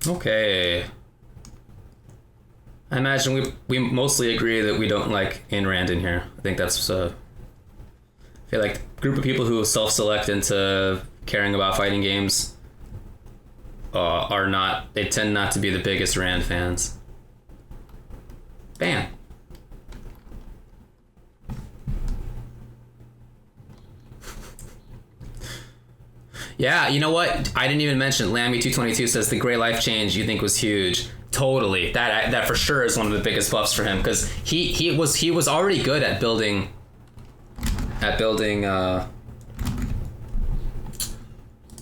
Okay. I imagine we mostly agree that we don't like Ayn Rand in here. I think that's I feel like a group of people who self-select into caring about fighting games they tend not to be the biggest Rand fans. Bam. Yeah, you know what? I didn't even mention Lammy222 says the gray life change you think was huge. Totally. That for sure is one of the biggest buffs for him because he was already good at building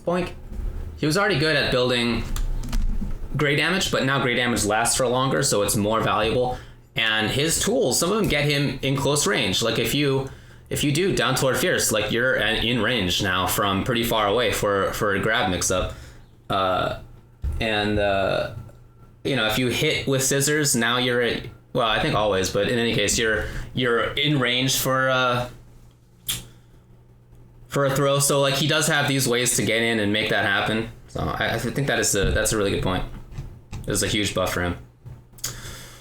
boink. He was already good at building gray damage, but now gray damage lasts for longer, so it's more valuable. And his tools, some of them get him in close range. Like if you do down toward fierce, like you're in range now from pretty far away for a grab mix up. If you hit with scissors, now you're at, well, I think always, but in any case, you're in range for a throw. So like he does have these ways to get in and make that happen. So I think that's a really good point. It's a huge buff for him.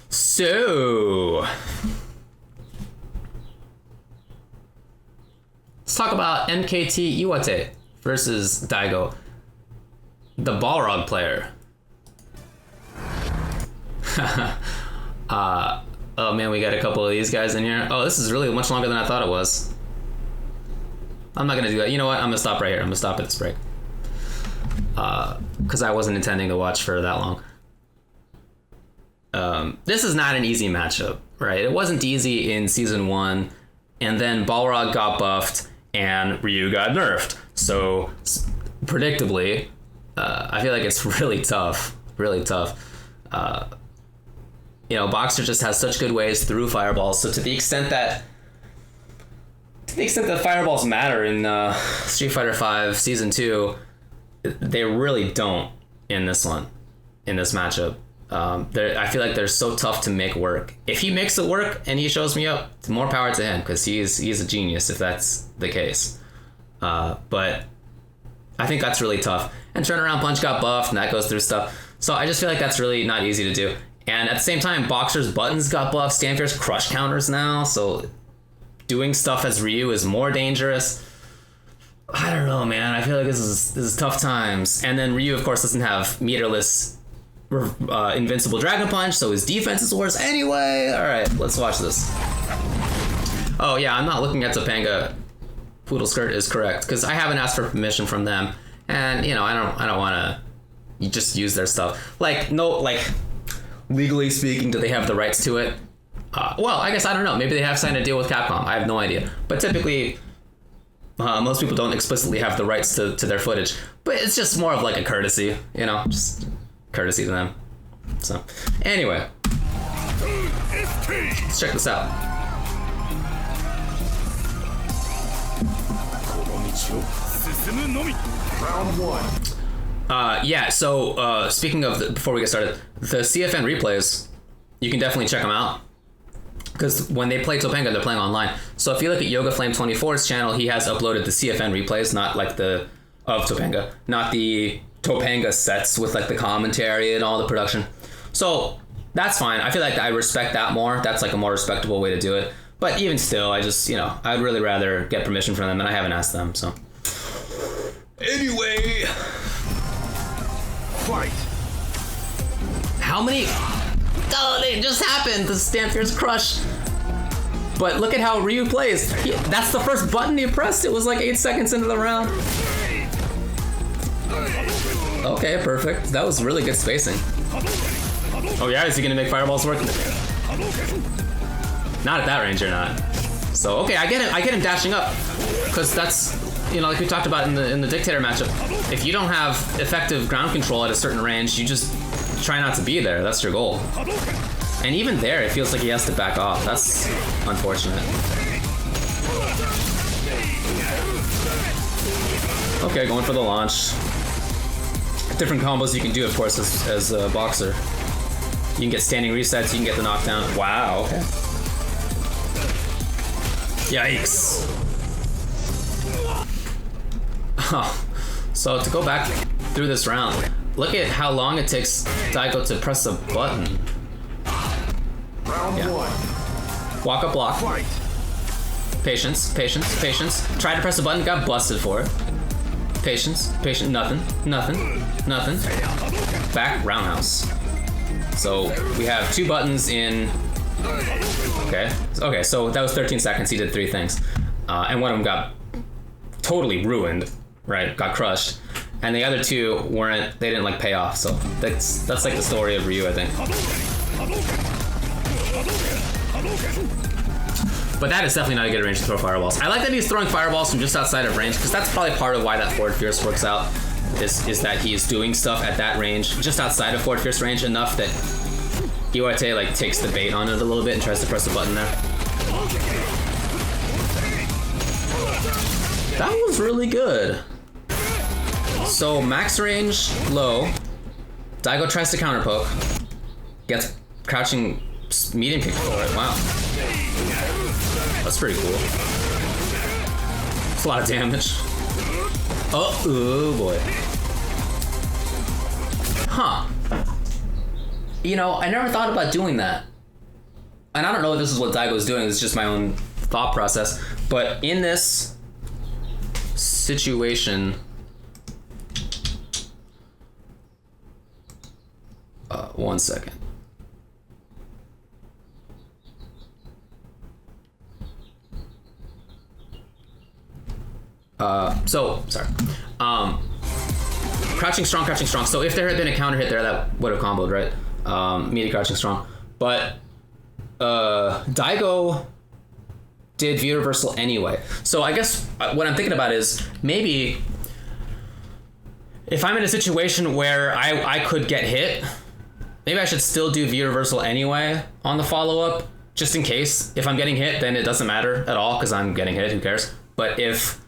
So let's talk about MKT Iwate versus Daigo, the Balrog player. Oh man, we got a couple of these guys in here. Oh, this is really much longer than I thought it was. I'm not gonna do that. You know what? I'm gonna stop right here. I'm gonna stop at this break. Because I wasn't intending to watch for that long. This is not an easy matchup, right? It wasn't easy in season 1, and then Balrog got buffed and Ryu got nerfed. So predictably, I feel like it's really tough. Boxer just has such good ways through fireballs. So to the extent that fireballs matter in Street Fighter V Season 2, they really don't in this matchup. I feel like they're so tough to make work. If he makes it work and he shows me up, more power to him, because he's a genius if that's the case. But I think that's really tough. And turnaround punch got buffed, and that goes through stuff. So I just feel like that's really not easy to do. And at the same time, Boxer's buttons got buffed, Stanfier's crush counters now, so doing stuff as Ryu is more dangerous. I don't know, man. I feel like this is tough times. And then Ryu, of course, doesn't have meterless invincible dragon punch, so his defense is worse anyway. All right, let's watch this. Oh yeah, I'm not looking at Topanga. Poodle Skirt is correct because I haven't asked for permission from them, and I don't want to just use their stuff. Legally speaking, do they have the rights to it? Well, I guess I don't know. Maybe they have signed a deal with Capcom. I have no idea. But typically, most people don't explicitly have the rights to their footage. But it's just more of like a courtesy, just courtesy to them. So, anyway, let's check this out. Round 1. So speaking of, before we get started, the CFN replays, you can definitely check them out. Because when they play Topanga, they're playing online. So if you look at Yoga Flame 24's channel, he has uploaded the CFN replays, not like of Topanga, not the Topanga sets with like the commentary and all the production. So that's fine. I feel like I respect that more. That's like a more respectable way to do it. But even still, I just, I'd really rather get permission from them, and I haven't asked them, so. Anyway. Fight. How many? Oh, it just happened. The Stanfier's crush. But look at how Ryu plays. That's the first button he pressed. It was like 8 seconds into the round. Okay, perfect. That was really good spacing. Oh yeah, is he gonna make fireballs work? Not at that range or not. So okay, I get him dashing up, because that's, like we talked about in the Dictator matchup. If you don't have effective ground control at a certain range, you just try not to be there. That's your goal. And even there, it feels like he has to back off. That's unfortunate. Okay, going for the launch. Different combos you can do, of course, as a boxer. You can get standing resets, you can get the knockdown. Wow, okay. Yikes. Oh, so to go back through this round, look at how long it takes Daigo to press a button. Round one. Walk up block. Fight. Patience, patience, patience. Tried to press a button, got busted for it. Patience, patience, nothing, nothing, nothing. Back, roundhouse. So we have 2 buttons in. Okay, so that was 13 seconds. He did 3 things. And one of them got totally ruined, right? Got crushed. And the other 2 weren't, they didn't like pay off. So that's like the story of Ryu, I think. But that is definitely not a good range to throw fireballs. I like that he's throwing fireballs from just outside of range, because that's probably part of why that forward fierce works out, is that he's doing stuff at that range, just outside of forward fierce range, enough that Iwate like takes the bait on it a little bit and tries to press the button there. That was really good. So max range low. Daigo tries to counter poke. Gets crouching medium kick for it. Wow. That's pretty cool. It's a lot of damage. Oh boy. Huh. You know, I never thought about doing that. And I don't know if this is what Daigo is doing, it's just my own thought process. But in this situation, 1 second. Sorry. Crouching strong, crouching strong. So if there had been a counter hit there, that would have comboed, right? Immediate crouching strong. But Daigo did view reversal anyway. So I guess what I'm thinking about is maybe if I'm in a situation where I could get hit, maybe I should still do view reversal anyway on the follow-up, just in case. If I'm getting hit, then it doesn't matter at all because I'm getting hit, who cares? But if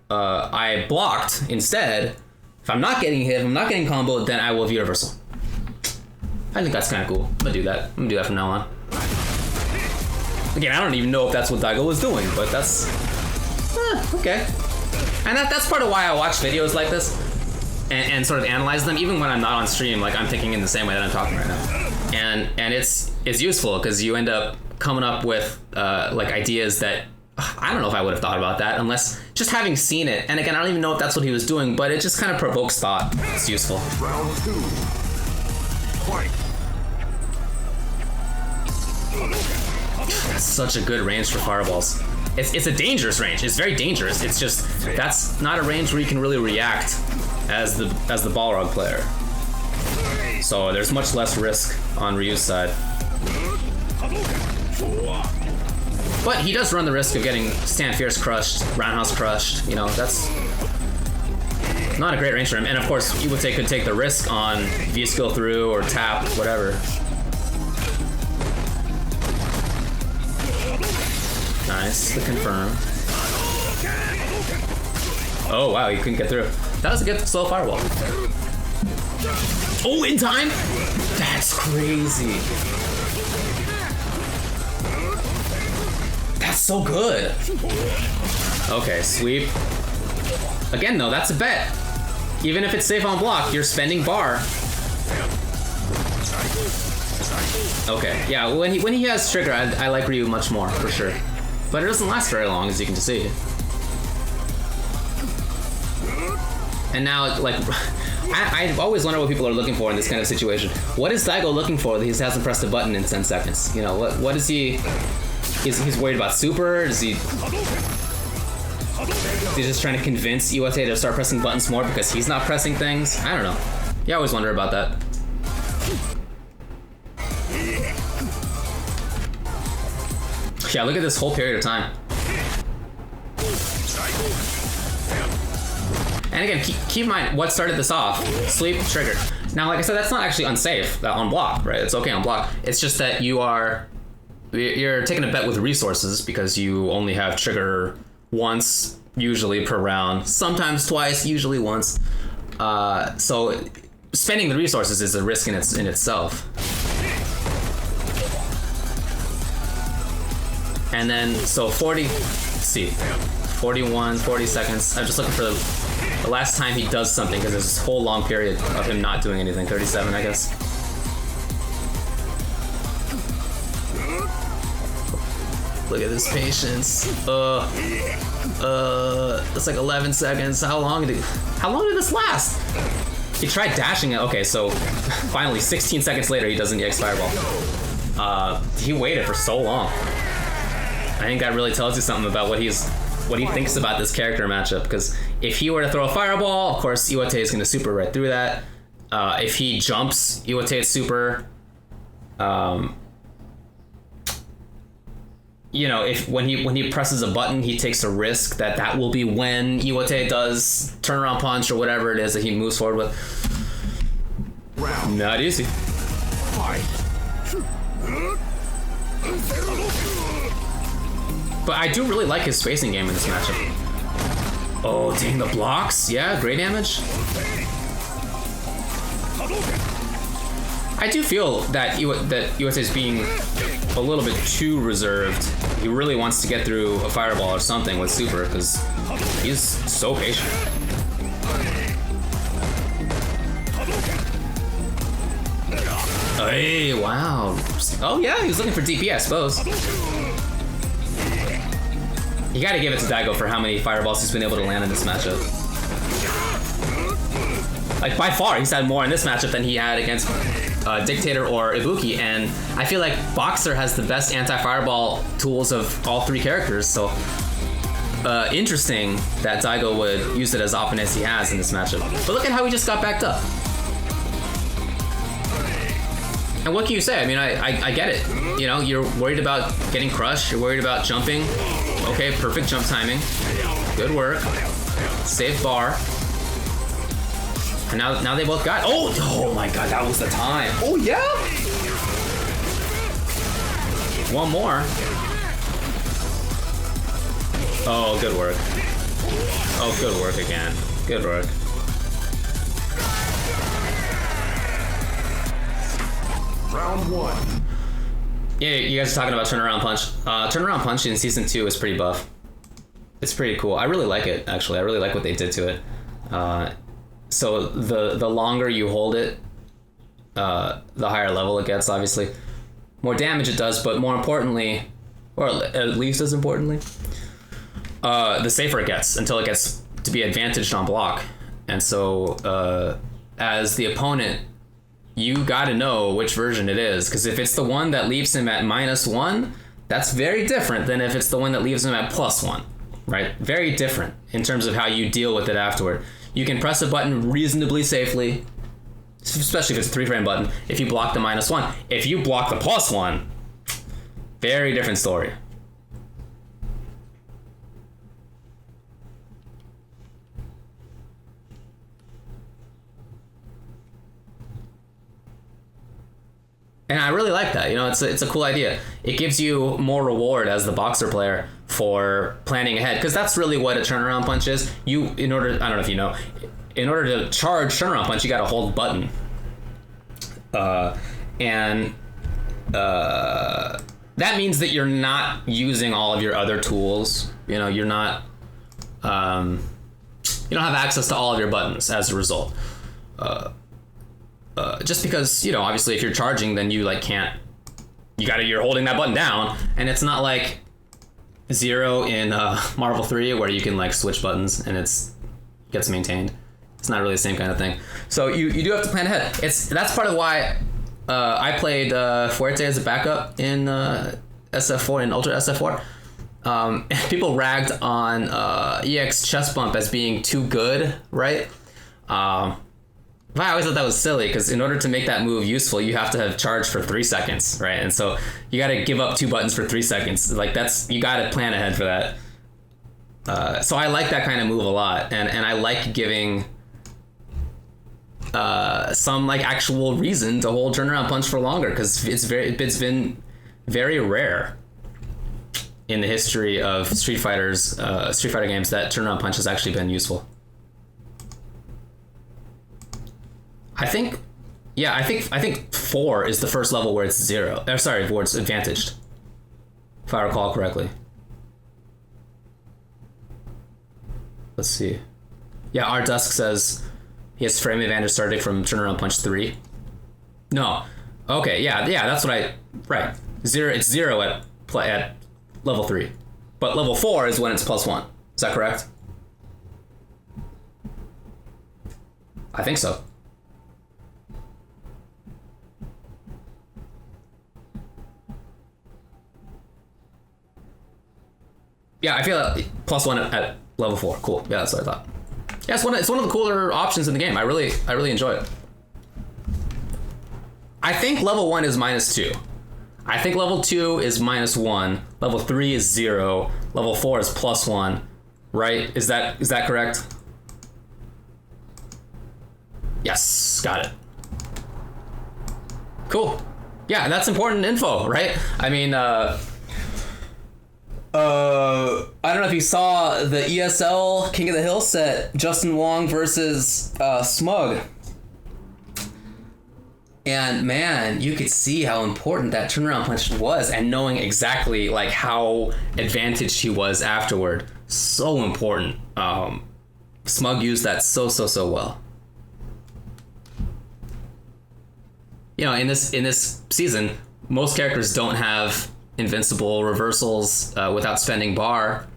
I blocked instead, if I'm not getting hit, if I'm not getting comboed, then I will view reversal. I think that's kind of cool. I'm gonna do that. I'm gonna do that from now on. Again, I don't even know if that's what Daigo was doing, but that's okay. And that's part of why I watch videos like this and sort of analyze them, even when I'm not on stream. Like I'm thinking in the same way that I'm talking right now, and it's useful because you end up coming up with like ideas that I don't know if I would have thought about that unless just having seen it. And again, I don't even know if that's what he was doing, but it just kind of provokes thought. It's useful. Round 2. Fight. That's such a good range for fireballs. It's a dangerous range. It's very dangerous. It's just that's not a range where you can really react as the Balrog player. So there's much less risk on Ryu's side. But he does run the risk of getting stand fierce crushed, roundhouse crushed. You know, that's not a great range for him. And of course, Iwate could take the risk on V skill through or tap, whatever. Nice, the confirm. Oh wow, he couldn't get through. That was a good slow fireball. Oh, in time? That's crazy. That's so good. Okay, sweep. Again though, that's a bet. Even if it's safe on block, you're spending bar. Okay, yeah, when he has trigger, I like Ryu much more, for sure. But it doesn't last very long, as you can see. And now, like, I always wonder what people are looking for in this kind of situation. What is Daigo looking for that he hasn't pressed a button in 10 seconds? You know, what is he... He's worried about super? Is he just trying to convince Iwate to start pressing buttons more because he's not pressing things? I don't know. You always wonder about that. Yeah, look at this whole period of time. And again, keep in mind what started this off. Sleep, trigger. Now, like I said, that's not actually unsafe on block, right? It's okay on block. It's just that you're taking a bet with resources because you only have trigger once, usually per round, sometimes twice, usually once. So spending the resources is a risk in itself. And then, so 40, let's see, 41, 40 seconds. I'm just looking for the last time he does something, because there's this whole long period of him not doing anything. 37, I guess. Look at this patience. It's like 11 seconds. How long did this last? He tried dashing it. Okay, so finally, 16 seconds later, he does an EX Fireball. He waited for so long. I think that really tells you something about what he thinks about this character matchup, because if he were to throw a Fireball, of course, Iwate is going to super right through that. If he jumps, Iwate's super. You know, when he presses a button, he takes a risk that will be when Iwate does turnaround punch or whatever it is that he moves forward with. Round. Not easy. Fight. But I do really like his spacing game in this matchup. Oh, dang, the blocks. Yeah, great damage. I do feel that Iwate is being a little bit too reserved. He really wants to get through a Fireball or something with super, because he's so patient. Hey, wow. Oh yeah, he was looking for DP, I suppose. You gotta give it to Daigo for how many Fireballs he's been able to land in this matchup. Like, by far, he's had more in this matchup than he had against Dictator or Ibuki, and I feel like Boxer has the best anti-Fireball tools of all three characters, so interesting that Daigo would use it as often as he has in this matchup. But look at how he just got backed up. And what can you say? I mean, I get it. You know, you're worried about getting crushed, you're worried about jumping. Okay, perfect jump timing. Good work. Safe bar. And now they both got. Oh my god, that was the time. Oh yeah. One more. Oh, good work. Oh, good work again. Good work. Round one. Yeah, you guys are talking about turnaround punch. Turnaround punch in season 2 is pretty buff. It's pretty cool. I really like it, actually. I really like what they did to it. So the longer you hold it, the higher level it gets, obviously. More damage it does, but more importantly, or at least as importantly, the safer it gets until it gets to be advantaged on block. And so as the opponent, you gotta know which version it is, because if it's the one that leaves him at -1, that's very different than if it's the one that leaves him at +1, right? Very different in terms of how you deal with it afterward. You can press a button reasonably safely, especially if it's a 3-frame button, if you block the -1. If you block the +1, very different story. And I really like that. You know, it's a cool idea. It gives you more reward as the Boxer player for planning ahead, because that's really what a turnaround punch is. I don't know if you know, in order to charge turnaround punch, you got to hold button. That means that you're not using all of your other tools. You know, you're not, you don't have access to all of your buttons as a result. Just because, you know, obviously if you're charging, then you you're holding that button down, and it's not like 0 in Marvel 3 where you can like switch buttons and gets maintained. It's not really the same kind of thing. So you do have to plan ahead. That's part of why I played Fuerte as a backup in SF4 and Ultra SF4. People ragged on EX chest bump as being too good, right? I always thought that was silly, because in order to make that move useful, you have to have charged for 3 seconds, right? And so you got to give up 2 buttons for 3 seconds. Like you got to plan ahead for that. So I like that kind of move a lot, and I like giving some like actual reason to hold turnaround punch for longer, because it's been very rare in the history of Street Fighter games that turnaround punch has actually been useful. I think 4 is the first level where it's 0. Where it's advantaged, if I recall correctly. Let's see. Yeah, our Dusk says he has frame advantage starting from turnaround punch 3. No. Okay, yeah, that's what I... Right. It's 0 at level 3. But level 4 is when it's +1. Is that correct? I think so. Yeah, I feel like +1 at level 4. Cool. Yeah, that's what I thought. Yeah, it's one of the cooler options in the game. I really enjoy it. I think level 1 is -2. I think level 2 is -1. Level 3 is 0. Level 4 is +1. Right? Is that correct? Yes, got it. Cool. Yeah, that's important info, right? I mean, I don't know if you saw the ESL King of the Hill set, Justin Wong versus Smug. And man, you could see how important that turnaround punch was, and knowing exactly like how advantaged he was afterward. So important. Smug used that so well. You know, in this season, most characters don't have invincible reversals without spending bar.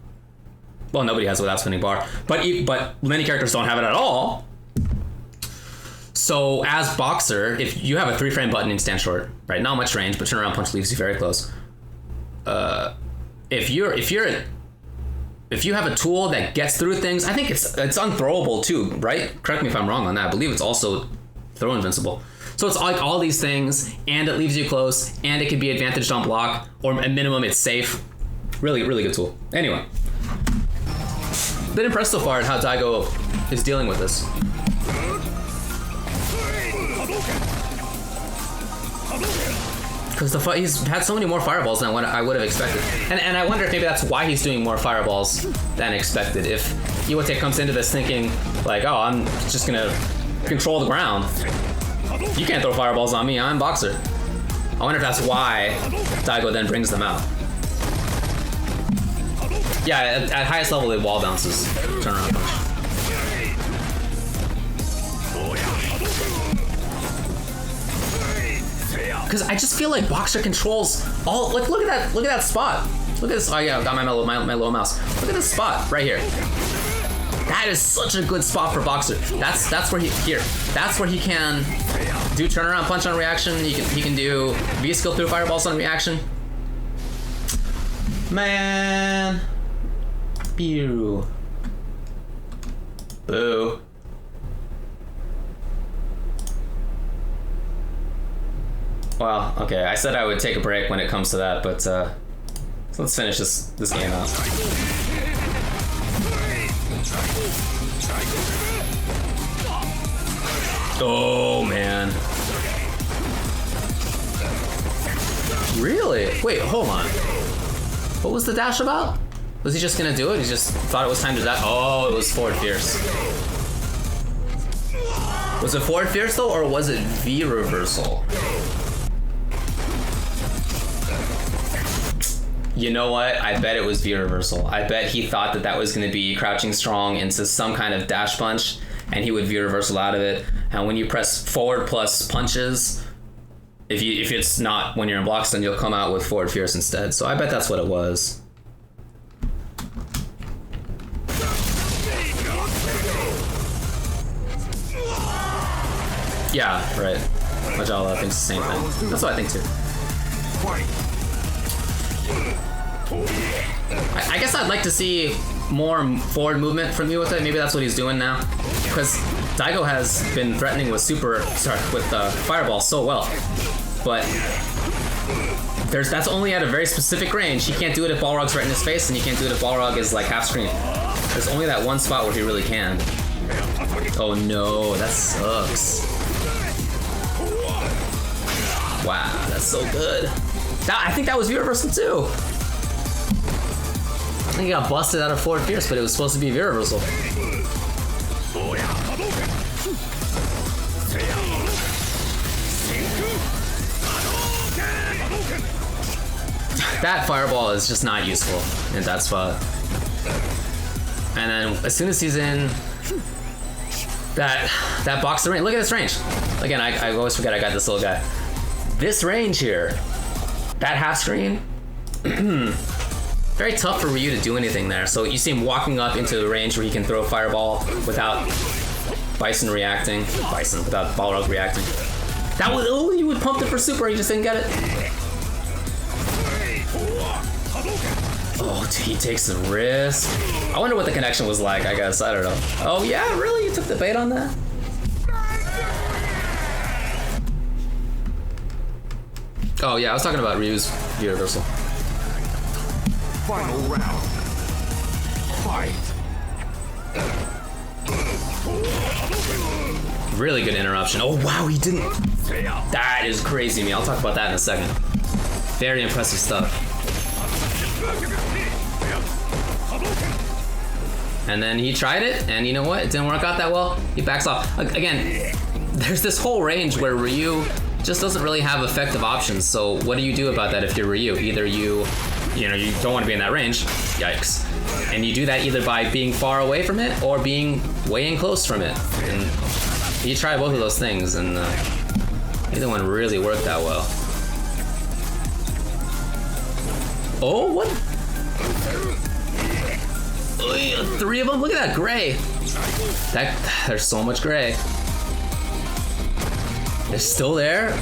Well, nobody has without spending bar, but many characters don't have it at all. So as Boxer, if you have a 3-frame button and stand short, right, not much range, but turnaround punch leaves you very close. If you have a tool that gets through things, I think it's unthrowable too, right? Correct me if I'm wrong on that. I believe it's also throw invincible. So it's like all these things, and it leaves you close, and it can be advantaged on block, or at minimum it's safe. Really good tool. Anyway, been impressed so far at how Daigo is dealing with this. Because he's had so many more fireballs than what I would have expected. And I wonder if maybe that's why he's doing more fireballs than expected. If Iwate comes into this thinking, like, oh, I'm just gonna control the ground. You can't throw fireballs on me, I'm Boxer. I wonder if that's why Daigo then brings them out. Yeah, at highest level it wall bounces. Turn around punch. Because I just feel like Boxer controls all. Like, look at that spot. Look at this. Oh yeah, I got my low mouse. Look at this spot right here. That is such a good spot for Boxer. That's where that's where he can do turnaround punch on reaction. He can do V skill through fireballs on reaction. Man. Pew. Boo. Well, okay, I said I would take a break when it comes to that, but so let's finish this game out. Oh, man. Really? Wait, hold on. What was the dash about? Was he just gonna do it? He just thought it was time to dash? Oh, it was forward fierce. Was it forward fierce though, or was it V reversal? You know what? I bet it was V reversal. I bet he thought that was going to be crouching strong into some kind of dash punch, and he would V reversal out of it. And when you press forward plus punches, if it's not when you're in blocks, then you'll come out with forward fierce instead. So I bet that's what it was. Yeah, right. Majala thinks the same thing. That's what I think too. I guess I'd like to see more forward movement from Iwate. Maybe that's what he's doing now. Because Daigo has been threatening with Fireball so well. But that's only at a very specific range. He can't do it if Balrog's right in his face, and he can't do it if Balrog is like half screen. There's only that one spot where he really can. Oh no, that sucks. Wow, that's so good. I think that was V reversal too. I think he got busted out of forward fierce, but it was supposed to be V reversal. That fireball is just not useful in that spot. And then as soon as he's in that box the range. Look at this range. Again, I always forget I got this little guy. This range here, that half screen, very tough for Ryu to do anything there. So you see him walking up into the range where he can throw a fireball without Bison reacting. Without Balrog reacting. That was, oh, you would pump it for super, he just didn't get it. Oh, he takes the risk. I wonder what the connection was like, I guess. I don't know. Oh, yeah, really? You took the bait on that? Oh, yeah, I was talking about Ryu's view reversal. Final round. Fight. Really good interruption. Oh, wow, he didn't. That is crazy to me. I'll talk about that in a second. Very impressive stuff. And then he tried it, and you know what? It didn't work out that well. He backs off. Again, there's this whole range where Ryu just doesn't really have effective options. So what do you do about that if you're Ryu? Either you don't want to be in that range. Yikes. And you do that either by being far away from it or being way in close from it. And you try both of those things, and neither one really worked that well. Oh, what? Three of them? Look at that gray. There's so much gray. It's still there?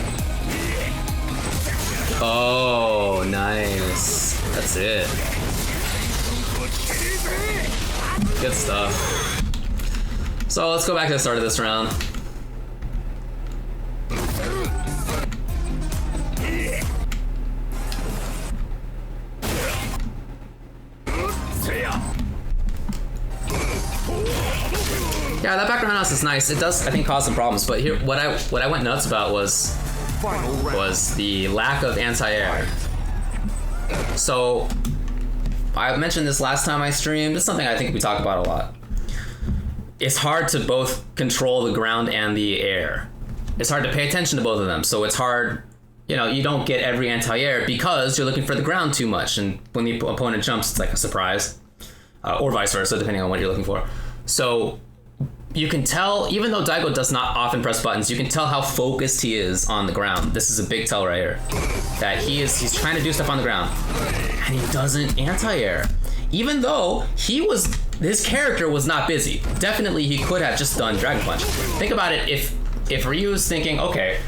Oh, nice. That's it. Good stuff. So let's go back to the start of this round. Yeah, that background house is nice. It does, I think, cause some problems. But here, what I went nuts about was the lack of anti-air. So I mentioned this last time I streamed. It's something I think we talk about a lot. It's hard to both control the ground and the air. It's hard to pay attention to both of them. So it's hard, you don't get every anti-air because you're looking for the ground too much. And when the opponent jumps, it's like a surprise. Or vice versa, depending on what you're looking for. So you can tell, even though Daigo does not often press buttons, you can tell how focused he is on the ground. This is a big tell right here. That he's trying to do stuff on the ground. And he doesn't anti-air. Even though his character was not busy. Definitely he could have just done Dragon Punch. Think about it, if Ryu's thinking, okay,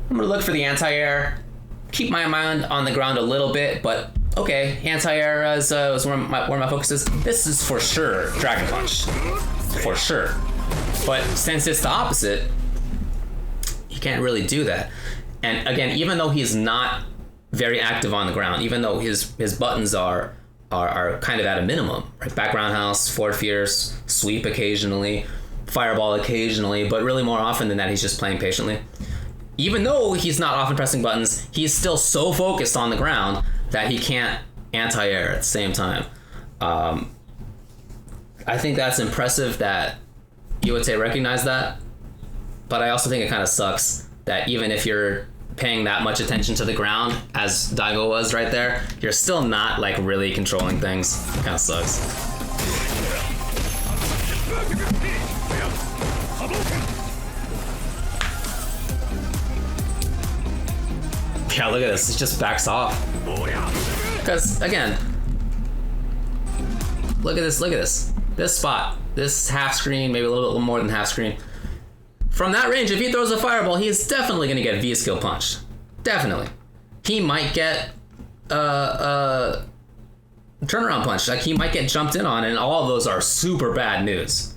I'm gonna look for the anti-air, keep my mind on the ground a little bit, but okay, anti-air is where my focus is. This is for sure Dragon Punch. For sure. But since it's the opposite, he can't really do that. And again, even though he's not very active on the ground, even though his buttons are kind of at a minimum, right? Background house, forward fierce, sweep occasionally, fireball occasionally, but really more often than that, he's just playing patiently. Even though he's not often pressing buttons, he's still so focused on the ground that he can't anti-air at the same time. I think that's impressive that Iwate recognized that, but I also think it kind of sucks that even if you're paying that much attention to the ground, as Daigo was right there, you're still not like really controlling things. It kind of sucks. Yeah, look at this. It just backs off. Because, again, look at this. This spot. This half screen, maybe a little bit more than half screen. From that range, if he throws a fireball, he is definitely going to get V-skill punch. Definitely. He might get turnaround punch. Like, he might get jumped in on, and all of those are super bad news.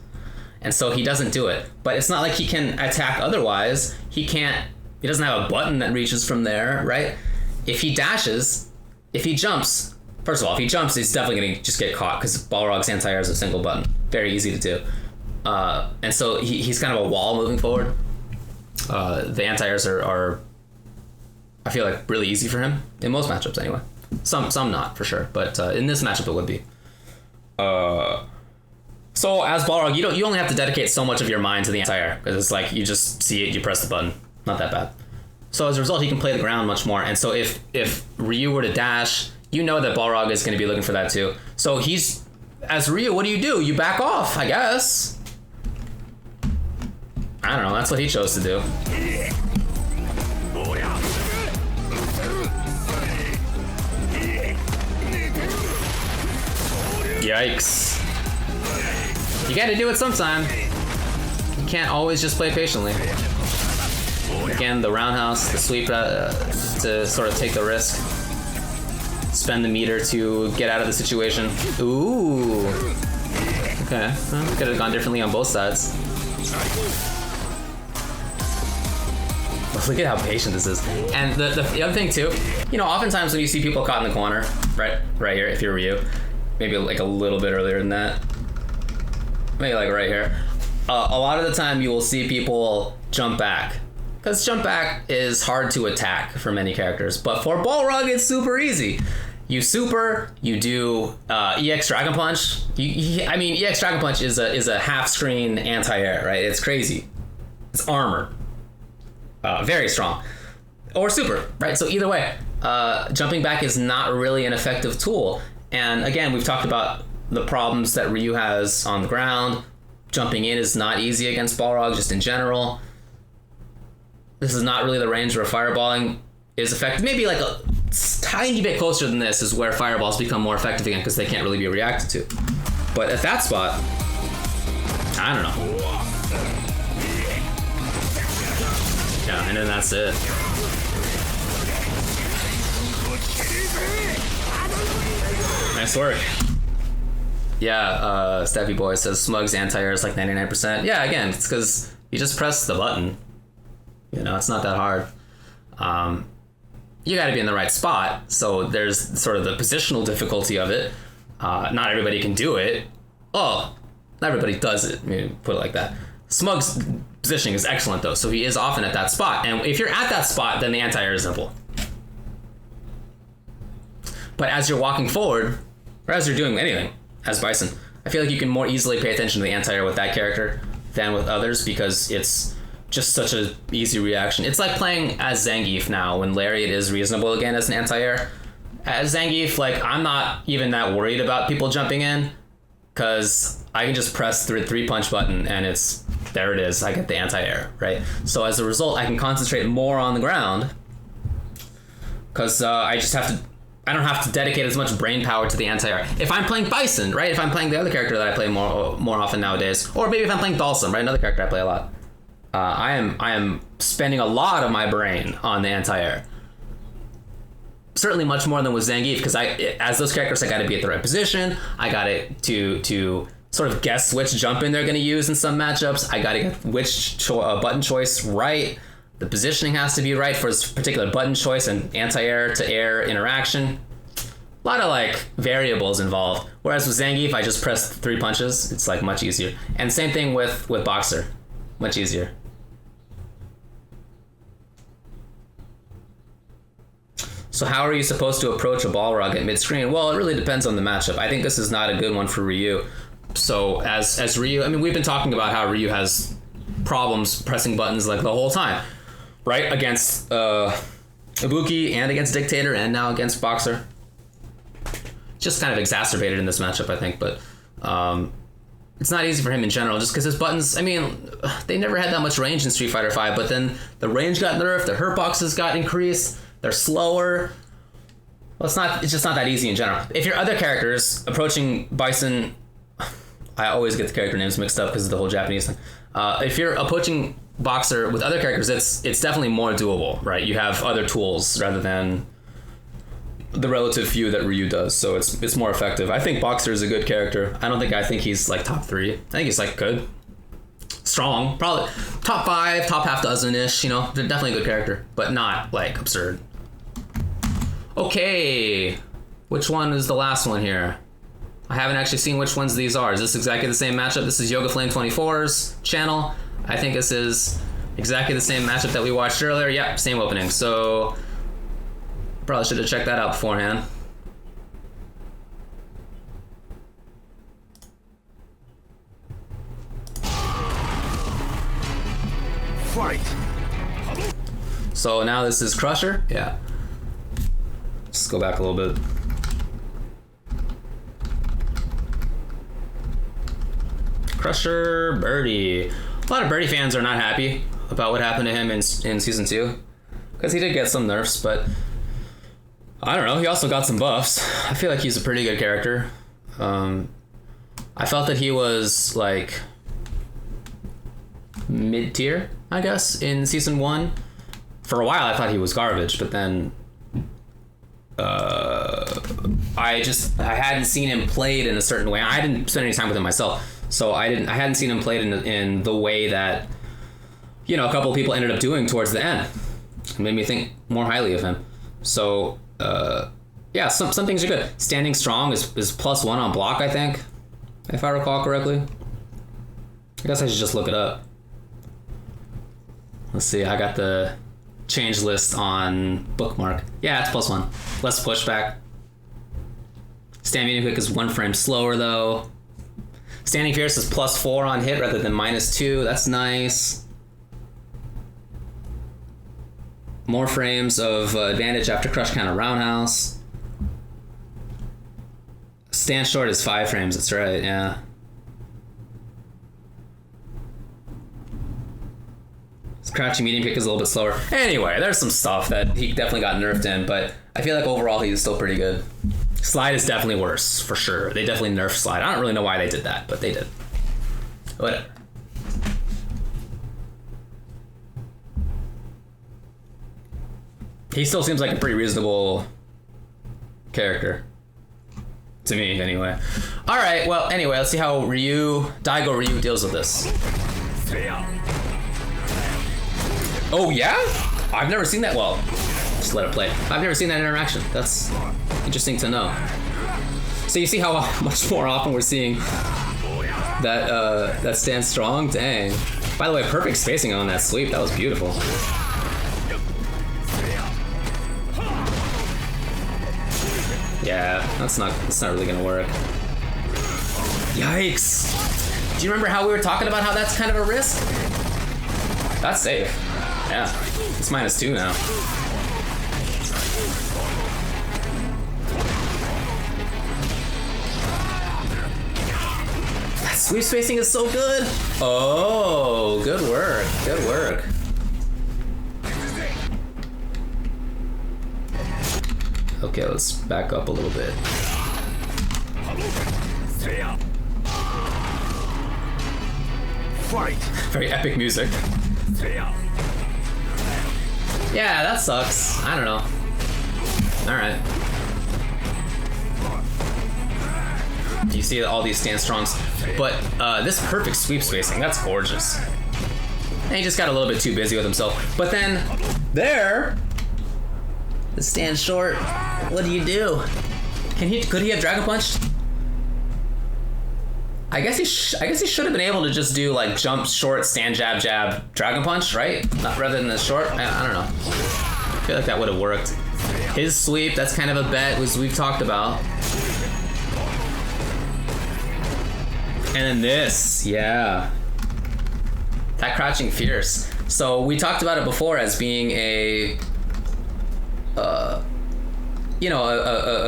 And so he doesn't do it. But it's not like he can attack otherwise. He doesn't have a button that reaches from there, right? If he dashes, if he jumps, first of all, if he jumps, he's definitely going to just get caught because Balrog's anti-air is a single button. Very easy to do. And so he's kind of a wall moving forward. The anti-airs are, I feel like, really easy for him. In most matchups, anyway. Some not, for sure. But in this matchup, it would be. So as Balrog, you only have to dedicate so much of your mind to the anti-air. Because it's like, you just see it, you press the button. Not that bad. So as a result, he can play the ground much more. And so if Ryu were to dash, you know that Balrog is going to be looking for that too. So as Ryu, what do? You back off, I guess. I don't know, that's what he chose to do. Yikes. You gotta do it sometime. You can't always just play patiently. Again, the roundhouse, the sweep to sort of take the risk. Spend the meter to get out of the situation. Ooh. Okay, well, could have gone differently on both sides. Look at how patient this is. And the other thing too, you know, oftentimes when you see people caught in the corner, right here, if you're Ryu, maybe like a little bit earlier than that, maybe like right here, a lot of the time you will see people jump back. Because jump back is hard to attack for many characters, but for Balrog it's super easy. You super, you do EX Dragon Punch. I mean, EX Dragon Punch is a half screen anti-air, right? It's crazy. It's armor. Very strong. Or super, right? So either way, jumping back is not really an effective tool. And again, we've talked about the problems that Ryu has on the ground. Jumping in is not easy against Balrog, just in general. This is not really the range where fireballing is effective. Maybe like a tiny bit closer than this is where fireballs become more effective again because they can't really be reacted to. But at that spot, I don't know. Yeah, and then that's it. Nice work. Yeah, Steffi Boy says Smug's anti-air is like 99%. Yeah, again, it's because you just press the button. You know, it's not that hard. You got to be in the right spot, so there's sort of the positional difficulty of it. Not everybody can do it. Oh, not everybody does it. I mean, put it like that. Smug's positioning is excellent though, so he is often at that spot. And if you're at that spot, then the anti-air is simple. But as you're walking forward, or as you're doing anything, as Bison, I feel like you can more easily pay attention to the anti-air with that character than with others because it's just such an easy reaction. It's like playing as Zangief now when Lariat is reasonable again as an anti-air. As Zangief, like, I'm not even that worried about people jumping in because I can just press the 3-punch button and there it is. I get the anti-air, right? So as a result, I can concentrate more on the ground because I don't have to dedicate as much brain power to the anti-air. If I'm playing Bison, right? If I'm playing the other character that I play more often nowadays, or maybe if I'm playing Dalsum, right? Another character I play a lot. I am spending a lot of my brain on the anti-air. Certainly much more than with Zangief, because as those characters, I got to be at the right position. I got to sort of guess which jump in they're going to use in some matchups. I got to get which button choice right. The positioning has to be right for this particular button choice and anti-air to air interaction. A lot of like variables involved. Whereas with Zangief, I just press 3 punches. It's like much easier. And same thing with Boxer, much easier. So how are you supposed to approach a Balrog at mid-screen? Well, it really depends on the matchup. I think this is not a good one for Ryu. So as Ryu, I mean, we've been talking about how Ryu has problems pressing buttons like the whole time, right? Against Ibuki and against Dictator and now against Boxer. Just kind of exacerbated in this matchup, I think, but it's not easy for him in general just because his buttons, I mean, they never had that much range in Street Fighter V, but then the range got nerfed, the hurt boxes got increased, they're slower. Well, it's just not that easy in general. If your other characters approaching Bison, I always get the character names mixed up because of the whole Japanese thing. If you're approaching Boxer with other characters, it's definitely more doable, right? You have other tools rather than the relative few that Ryu does, so it's more effective. I think Boxer is a good character. I think he's like top 3. I think he's like good, strong, probably top 5, top half dozen-ish. You know, they're definitely a good character, but not like absurd. Okay, which one is the last one here? I haven't actually seen which ones these are. Is this exactly the same matchup? This is Yoga Flame 24's channel. I think this is exactly the same matchup that we watched earlier. Yep, same opening. So probably should have checked that out beforehand. Fight. So now this is Crusher. Yeah. Just go back a little bit. Crusher, Birdie. A lot of Birdie fans are not happy about what happened to him in season 2, because he did get some nerfs, but I don't know. He also got some buffs. I feel like he's a pretty good character. I felt that he was like mid-tier, I guess, in season 1. For a while, I thought he was garbage, but then I hadn't seen him played in a certain way. I didn't spend any time with him myself, so I hadn't seen him played in the way that, you know, a couple of people ended up doing towards the end. It made me think more highly of him. So yeah, some things are good. Standing strong is +1 on block, I think, if I recall correctly. I guess I should just look it up. Let's see, I got the change list on bookmark. Yeah, it's +1. Less pushback. Stand medium quick is 1 frame slower though. Standing fierce is +4 on hit rather than -2. That's nice. More frames of advantage after crush counter roundhouse. Stand short is 5 frames, that's right, yeah. Crouching medium kick is a little bit slower. Anyway, there's some stuff that he definitely got nerfed in, but I feel like overall he's still pretty good. Slide is definitely worse, for sure. They definitely nerfed slide. I don't really know why they did that, but they did. Whatever. He still seems like a pretty reasonable character. To me, anyway. Alright, well, anyway, let's see how Daigo Ryu deals with this. Oh, yeah? I've never seen that. Well, just let it play. I've never seen that interaction. That's interesting to know. So you see how much more often we're seeing that stand strong? Dang. By the way, perfect spacing on that sweep. That was beautiful. Yeah, that's not really gonna work. Yikes. Do you remember how we were talking about how that's kind of a risk? That's safe. Yeah, it's -2 now. That sweep spacing is so good. Oh, good work, good work. Okay, let's back up a little bit. Fight. Very epic music. Yeah, that sucks. I don't know. Alright. You see all these stand strongs, but this perfect sweep spacing, that's gorgeous. And he just got a little bit too busy with himself. But then, there, the stand short, what do you do? Could he have Dragon Punched? I guess he should have been able to just do like jump, short, stand, jab, jab, Dragon Punch, right? Not rather than the short. I don't know. I feel like that would have worked. His sweep, that's kind of a bet, as we've talked about. And then this, yeah. That crouching fierce. So we talked about it before as being a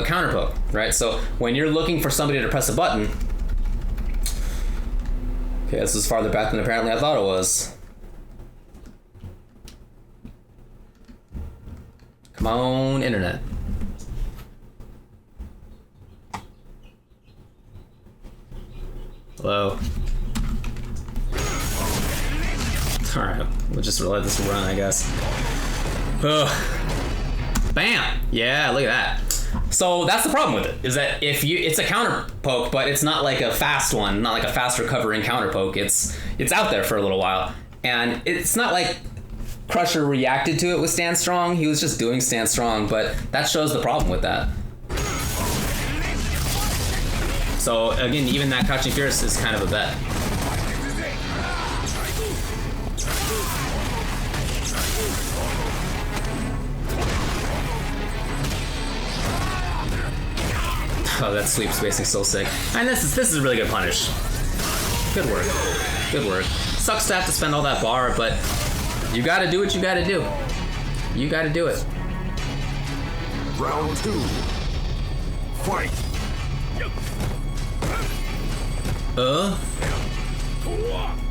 counter poke, right? So when you're looking for somebody to press a button. Okay, this is farther back than apparently I thought it was. Come on, internet. Hello. Alright, we'll just let this run, I guess. Ugh. Bam! Yeah, look at that. So that's the problem with it, is that it's a counter poke, but it's not like a fast one, not like a fast recovering counter poke. It's out there for a little while. And it's not like Crusher reacted to it with Stand Strong. He was just doing Stand Strong, but that shows the problem with that. So again, even that Crouching Fierce is kind of a bet. Oh, that sweep spacing is so sick. And this is a really good punish. Good work. Good work. Sucks to have to spend all that bar, but you gotta do what you gotta do. You gotta do it. Round 2. Fight.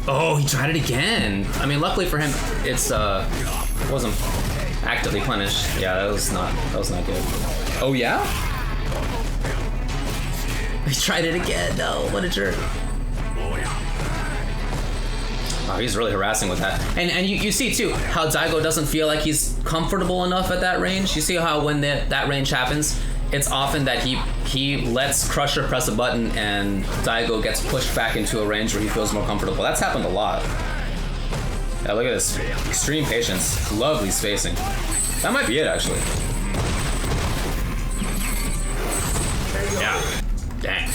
Oh, he tried it again. I mean, luckily for him, it's wasn't actively punished. Yeah, that was not good. Oh yeah? He tried it again. No, what a jerk. Wow, he's really harassing with that. And you see too how Daigo doesn't feel like he's comfortable enough at that range. You see how when that range happens, it's often that he lets Crusher press a button and Daigo gets pushed back into a range where he feels more comfortable. That's happened a lot. Yeah, look at this. Extreme patience. Lovely spacing. That might be it, actually. Yeah. Dang.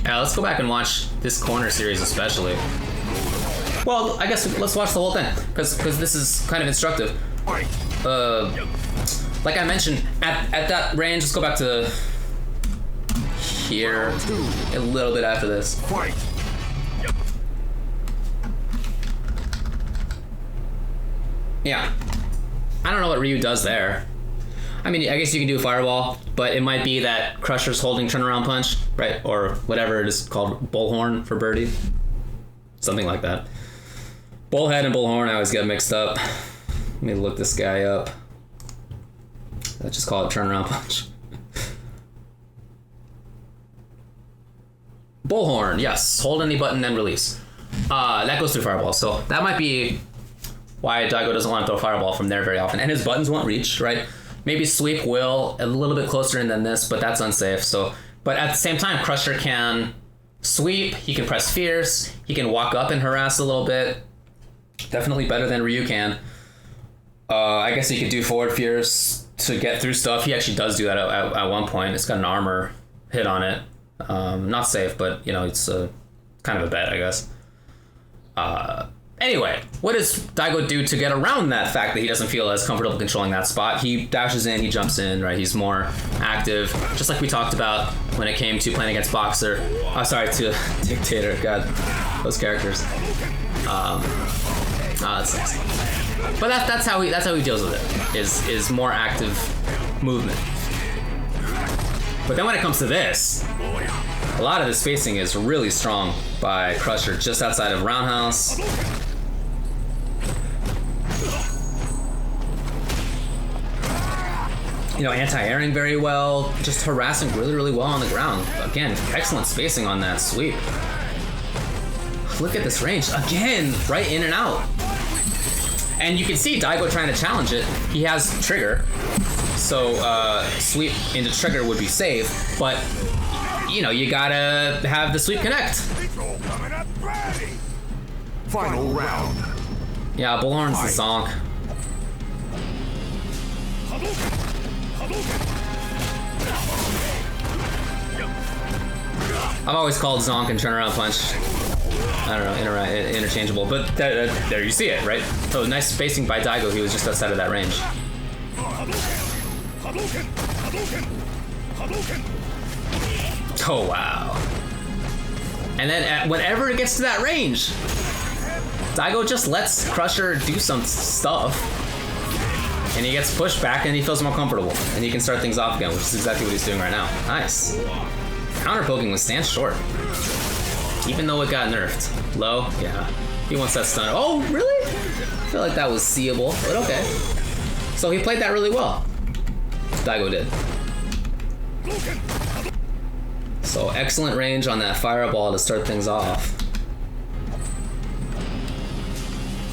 Yeah, let's go back and watch this corner series especially. Well, I guess let's watch the whole thing, because this is kind of instructive. Like I mentioned, at that range, let's go back to here a little bit after this. Yeah. I don't know what Ryu does there. I mean, I guess you can do Fireball, but it might be that Crusher's holding Turnaround Punch, right? Or whatever it is called, Bullhorn for Birdie. Something like that. Bullhead and Bullhorn, I always get mixed up. Let me look this guy up. Let's just call it Turnaround Punch. Bullhorn, yes. Hold any button and release. That goes through Fireball, so that might be why Daigo doesn't want to throw Fireball from there very often. And his buttons won't reach, right? Maybe Sweep will, a little bit closer in than this, but that's unsafe. So, but at the same time, Crusher can sweep, he can press Fierce, he can walk up and harass a little bit. Definitely better than Ryu can. I guess he could do forward Fierce to get through stuff. He actually does do that at one point. It's got an armor hit on it. Not safe, but, you know, it's kind of a bet, I guess. Anyway, what does Daigo do to get around that fact that he doesn't feel as comfortable controlling that spot? He dashes in, he jumps in, right? He's more active, just like we talked about when it came to playing against Boxer. Oh, sorry, to Dictator. God, those characters. That sucks. But that's how he deals with it. Is more active movement. But then when it comes to this, a lot of the spacing is really strong by Crusher, just outside of Roundhouse. You know, anti-airing very well, just harassing really, really well on the ground. Again, excellent spacing on that sweep. Look at this range. Again, right in and out. And you can see Daigo trying to challenge it. He has trigger, so sweep into trigger would be safe, but you know, you gotta have the sweep connect. Final round. Yeah, Bullhorn's the zonk. I've always called zonk and turnaround punch, I don't know, interchangeable, but there you see it, right? So nice spacing by Daigo. He was just outside of that range. Oh, wow. And then whenever it gets to that range, Daigo just lets Crusher do some stuff, and he gets pushed back and he feels more comfortable, and he can start things off again, which is exactly what he's doing right now. Nice. Counter poking with stance short, even though it got nerfed. Low, yeah. He wants that stun. Oh, really? I feel like that was seeable, but okay. So he played that really well. Daigo did. So excellent range on that fireball to start things off.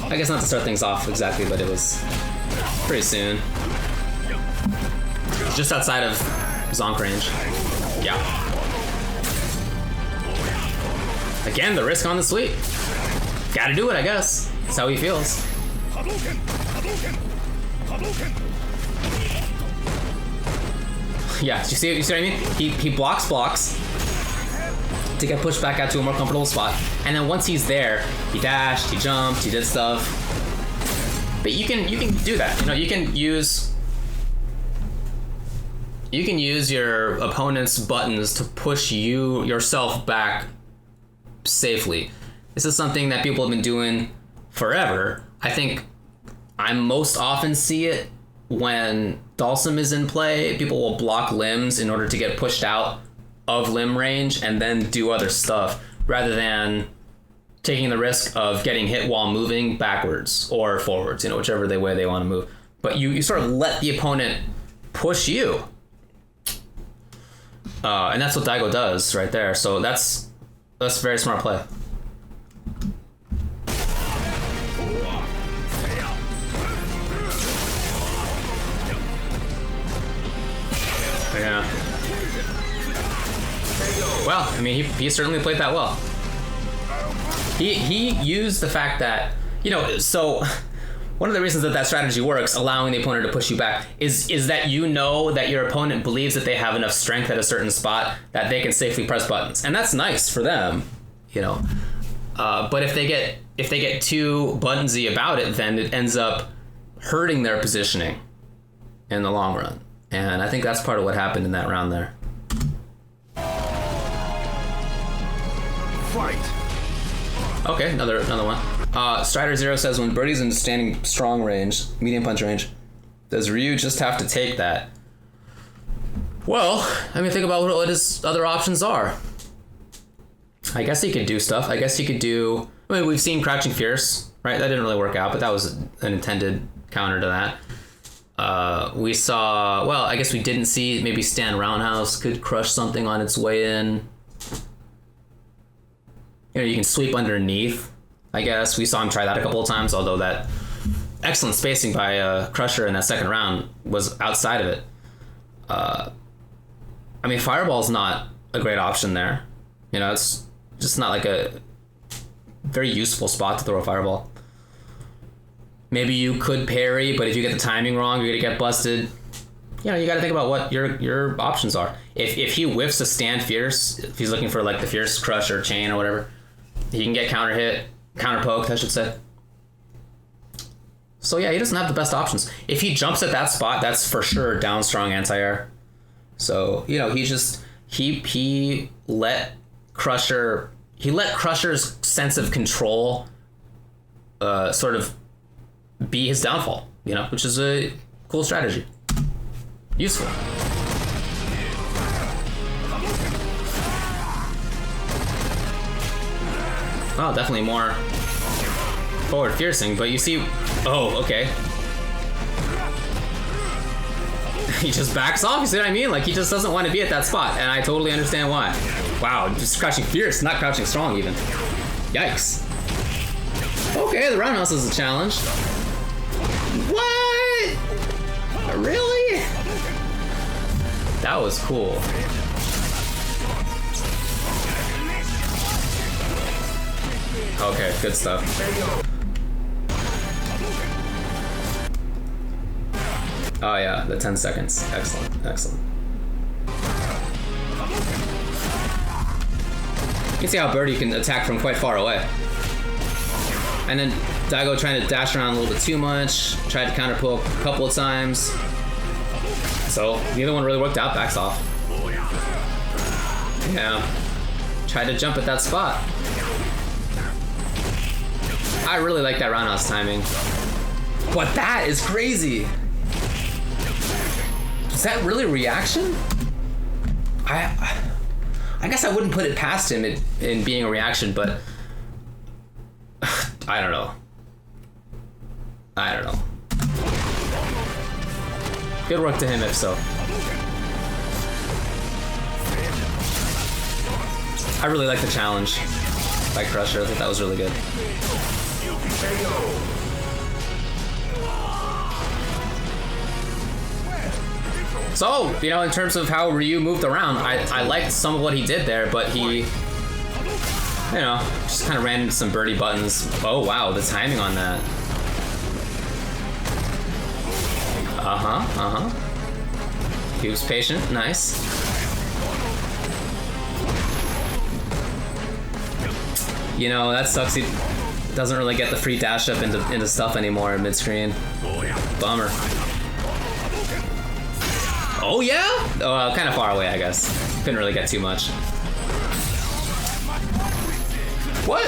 I guess not to start things off exactly, but it was pretty soon. Just outside of zonk range. Yeah. Again, the risk on the sweep. Gotta do it, I guess. That's how he feels. Yeah, you see what I mean? He blocks to get pushed back out to a more comfortable spot. And then once he's there, he dashed, he jumped, he did stuff. But you can do that. You know, you can use your opponent's buttons to push yourself back safely. This is something that people have been doing forever. I think I most often see it when Dhalsim is in play. People will block limbs in order to get pushed out of limb range and then do other stuff, rather than taking the risk of getting hit while moving backwards or forwards, whichever way they want to move. But you sort of let the opponent push you. And that's what Daigo does right there. So that's a very smart play. Yeah. Well, I mean, he certainly played that well. He used the fact that, so one of the reasons that strategy works, allowing the opponent to push you back, is that that your opponent believes that they have enough strength at a certain spot that they can safely press buttons, and that's nice for them, But if they get too buttonsy about it, then it ends up hurting their positioning in the long run, and I think that's part of what happened in that round there. Fight. Okay, another one. Strider Zero says, when Birdie's in standing strong range, medium punch range, does Ryu just have to take that? Well, I mean, think about what his other options are. I guess he could do stuff. I guess he could do... I mean, we've seen Crouching Fierce, right? That didn't really work out, but that was an intended counter to that. We saw... Well, I guess we didn't see maybe Stand Roundhouse could crush something on its way in. You can sweep underneath, I guess. We saw him try that a couple of times, although that excellent spacing by Crusher in that second round was outside of it. I mean, Fireball's not a great option there. It's just not like a very useful spot to throw a Fireball. Maybe you could parry, but if you get the timing wrong, you're going to get busted. You got to think about what your options are. If he whiffs a Stand Fierce, if he's looking for like the Fierce Crush or Chain or whatever, he can get counter hit, counter poked, I should say. So yeah, he doesn't have the best options. If he jumps at that spot, that's for sure down strong anti-air. So, he let Crusher's sense of control sort of be his downfall, which is a cool strategy. Useful. Oh, definitely more forward fiercing, but you see... Oh, okay. He just backs off, you see what I mean? Like, he just doesn't want to be at that spot, and I totally understand why. Wow, just crouching fierce, not crouching strong even. Yikes. Okay, the roundhouse is a challenge. What? Really? That was cool. Okay, good stuff. Oh yeah, the 10 seconds. Excellent, excellent. You can see how Birdie can attack from quite far away. And then Daigo trying to dash around a little bit too much, tried to counter poke a couple of times. So neither one really worked out, backs off. Yeah. Tried to jump at that spot. I really like that roundhouse timing. But that is crazy. Is that really reaction? I guess I wouldn't put it past him in being a reaction, but I don't know. Good work to him if so. I really like the challenge by Crusher. I think that was really good. So, in terms of how Ryu moved around, I liked some of what he did there, but he, just kind of ran into some birdie buttons. Oh, wow, the timing on that. He was patient, nice. That sucks. He doesn't really get the free dash up into stuff anymore mid-screen. Bummer. Oh yeah? Oh, kind of far away, I guess. Couldn't really get too much. What?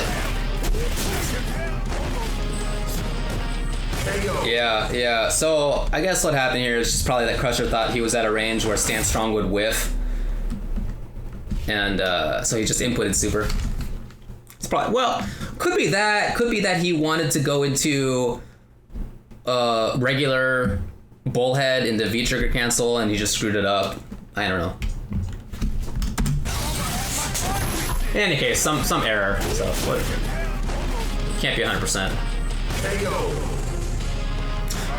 Yeah. So I guess what happened here is just probably that Crusher thought he was at a range where Stand Strong would whiff, and so he just inputted super. It's probably, well, could be that. Could be that he wanted to go into regular bullhead into V trigger cancel and he just screwed it up. I don't know. In any case, some error. So what? Can't be 100%. Daigo.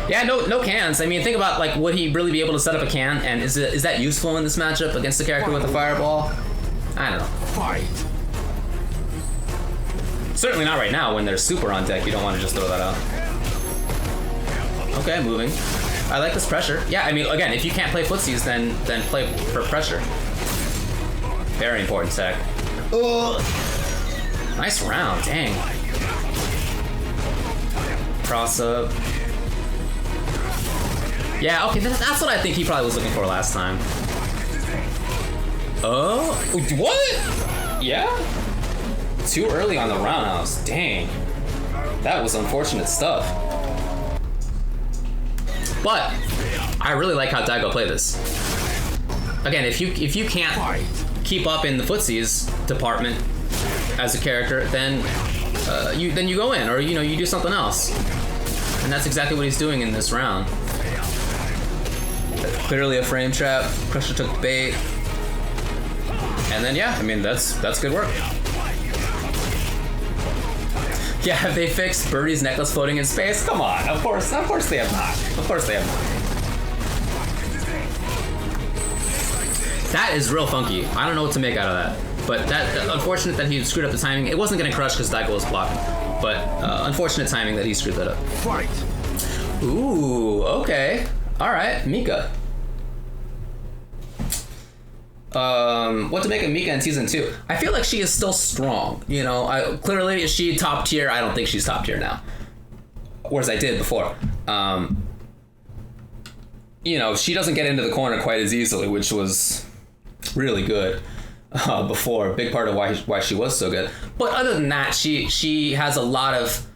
Yeah, no cans. I mean, think about like, would he really be able to set up a can? And is that useful in this matchup against the character with a fireball? I don't know. Fight. Certainly not right now when there's super on deck. You don't want to just throw that out. Okay, moving. I like this pressure. Yeah, I mean, again, if you can't play footsies, then play for pressure. Very important tech. Oh, nice round. Dang. Cross up. Yeah, okay, that's what I think he probably was looking for last time. Oh, what? Yeah? Too early on the roundhouse. Dang. That was unfortunate stuff. But I really like how Daigo played this. Again, if you can't keep up in the footsies department as a character, then you go in, or you do something else. And that's exactly what he's doing in this round. Clearly a frame trap. Crusher took the bait. And then yeah, I mean that's good work. Yeah, have they fixed Birdie's necklace floating in space? Come on, of course they have not. Of course they have not. That is real funky. I don't know what to make out of that. But that unfortunate that he screwed up the timing. It wasn't gonna crush because Daigo was blocking. But unfortunate timing that he screwed that up. Fight. Ooh, okay. Alright, Mika. What to make of Mika in season 2? I feel like she is still strong. Clearly is she top tier? I don't think she's top tier now. Whereas I did before. She doesn't get into the corner quite as easily, which was really good before. A big part of why she was so good. But other than that, she has a lot of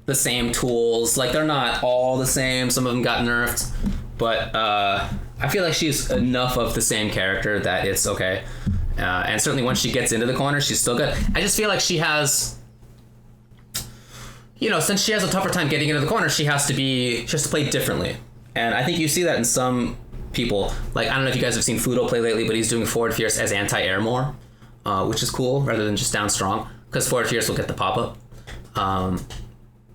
the same tools. Like, they're not all the same. Some of them got nerfed. But I feel like she's enough of the same character that it's okay. And certainly once she gets into the corner, she's still good. I just feel like she has, since she has a tougher time getting into the corner, she has to play differently. And I think you see that in some people. Like, I don't know if you guys have seen Fudo play lately, but he's doing Forward Fierce as anti-air more, which is cool, rather than just down strong, because Forward Fierce will get the pop-up.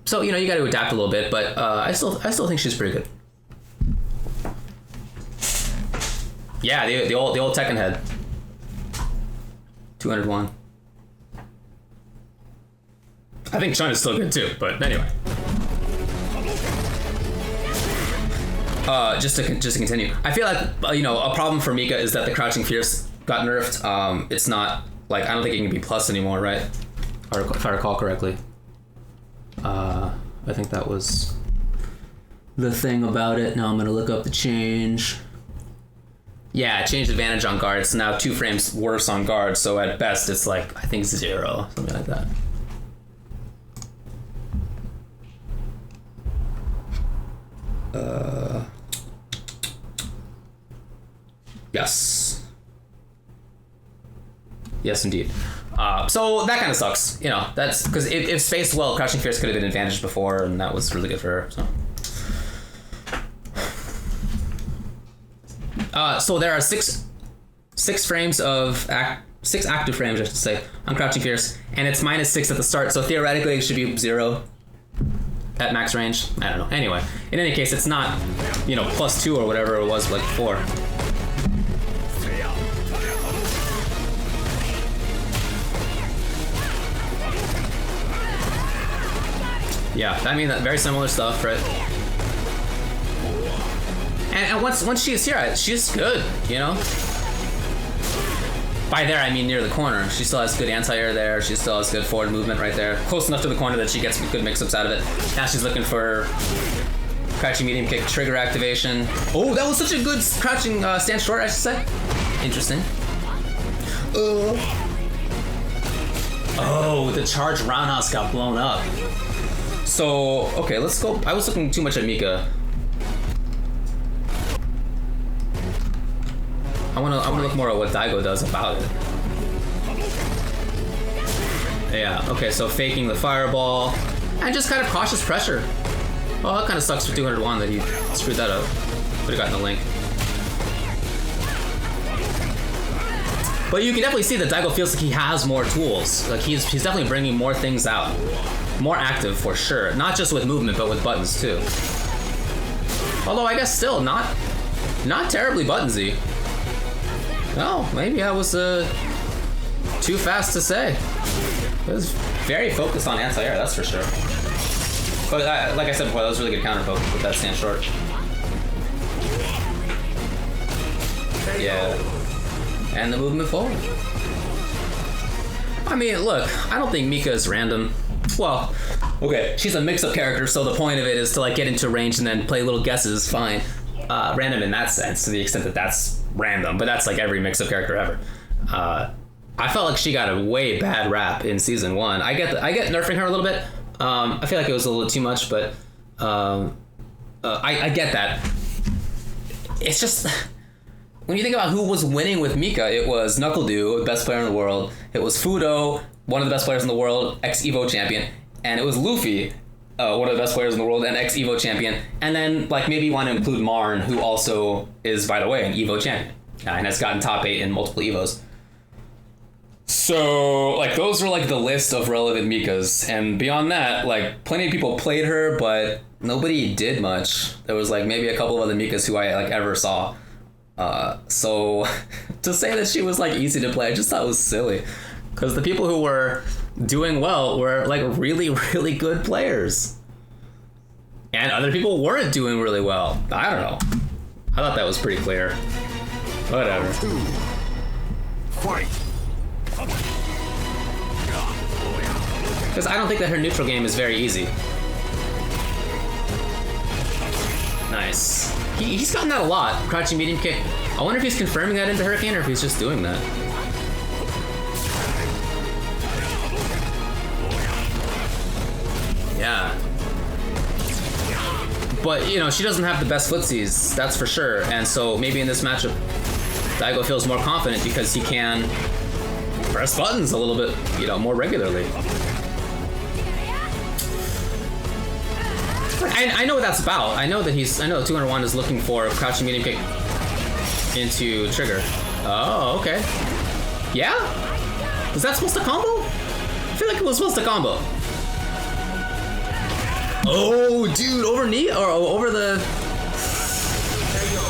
So, you got to adapt a little bit, but I still think she's pretty good. Yeah, the old Tekken head. 201. I think Chun is still good too, but anyway. Just to continue, I feel like a problem for Mika is that the crouching fierce got nerfed. It's not like, I don't think it can be plus anymore, right? Or if I recall correctly. I think that was the thing about it. Now I'm gonna look up the change. Yeah, changed advantage on guard. It's now 2 frames worse on guard, so at best it's like, I think 0, something like that. Yes. Yes, indeed. So that kind of sucks. That's because if spaced well, Crouching Fierce could have been advantaged before, and that was really good for her. So there are six frames of 6 active frames, I should say, on Crouching Fierce, and it's -6 at the start. So theoretically, it should be 0 at max range. I don't know. Anyway, in any case, it's not +2 or whatever it was like before. Yeah, I mean, very similar stuff, right? And once she's here, she's good, By there, I mean near the corner. She still has good anti-air there. She still has good forward movement right there. Close enough to the corner that she gets good mix-ups out of it. Now she's looking for crouching medium kick trigger activation. Oh, that was such a good crouching stand short, I should say. Interesting. Oh, the charge roundhouse got blown up. So, okay, let's go. I was looking too much at Mika. I wanna look more at what Daigo does about it. Yeah, okay, so faking the fireball and just kind of cautious pressure. Oh, that kind of sucks for 201 that he screwed that up. Would have gotten the link. But you can definitely see that Daigo feels like he has more tools. Like he's definitely bringing more things out. More active for sure. Not just with movement, but with buttons too. Although I guess still not terribly buttonsy. No, maybe I was too fast to say. It was very focused on anti-air, that's for sure. But like I said before, that was really good counter poke with that stand short. Yeah. And the movement forward. I mean, look, I don't think Mika is random. Well, okay, she's a mix-up character, so the point of it is to like get into range and then play little guesses, fine. Random in that sense, to the extent that that's random, but that's like every mix-up character ever. I felt like she got a way bad rap in season 1. I get nerfing her a little bit. I feel like it was a little too much, but I get that. It's just when you think about who was winning with Mika, it was NuckleDu, best player in the world. It was Fudo, one of the best players in the world, ex-Evo champion, and it was Luffy, one of the best players in the world and ex-Evo champion. And then like maybe you want to include Marn, who also is, by the way, an Evo champion and has gotten top 8 in multiple Evos. So, like, those are, like, the list of relevant Mikas. And beyond that, like, plenty of people played her, but nobody did much. There was, like, maybe a couple of other Mikas who I, like, ever saw. So, to say that she was, like, easy to play, I just thought it was silly. Because the people who were doing well were, like, really, really good players. And other people weren't doing really well. I don't know. I thought that was pretty clear. Whatever. Fight. Because I don't think that her neutral game is very easy. Nice. He's gotten that a lot. Crouching medium kick. I wonder if he's confirming that into Hurricane or if he's just doing that. Yeah. But, you know, she doesn't have the best footsies, that's for sure. And so maybe in this matchup, Daigo feels more confident because he can press buttons a little bit, you know, more regularly. I know what that's about. I know that 201 is looking for a crouching medium kick into trigger. Oh, okay. Yeah? Was that supposed to combo? I feel like it was supposed to combo. Oh, dude, over knee or over the.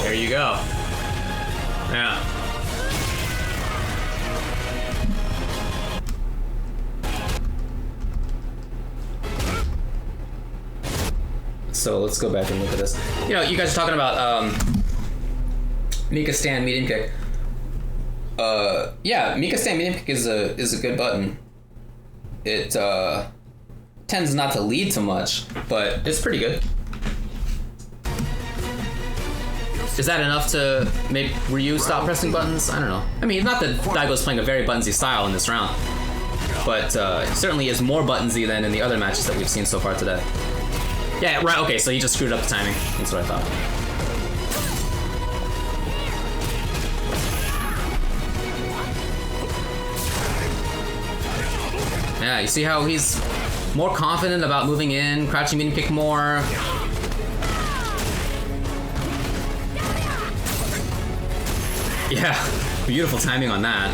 There you go. Yeah. So let's go back and look at this. You know, you guys are talking about Mika stand medium kick. Yeah, Mika stand medium kick is a good button. It tends not to lead to much, but it's pretty good. Is that enough to make Ryu stop pressing buttons? I don't know. I mean, not that Daigo's playing a very buttonsy style in this round, but it certainly is more buttonsy than in the other matches that we've seen so far today. Yeah, right, okay, so he just screwed up the timing. That's what I thought. Yeah, you see how he's more confident about moving in, crouching medium kick more. Yeah, beautiful timing on that.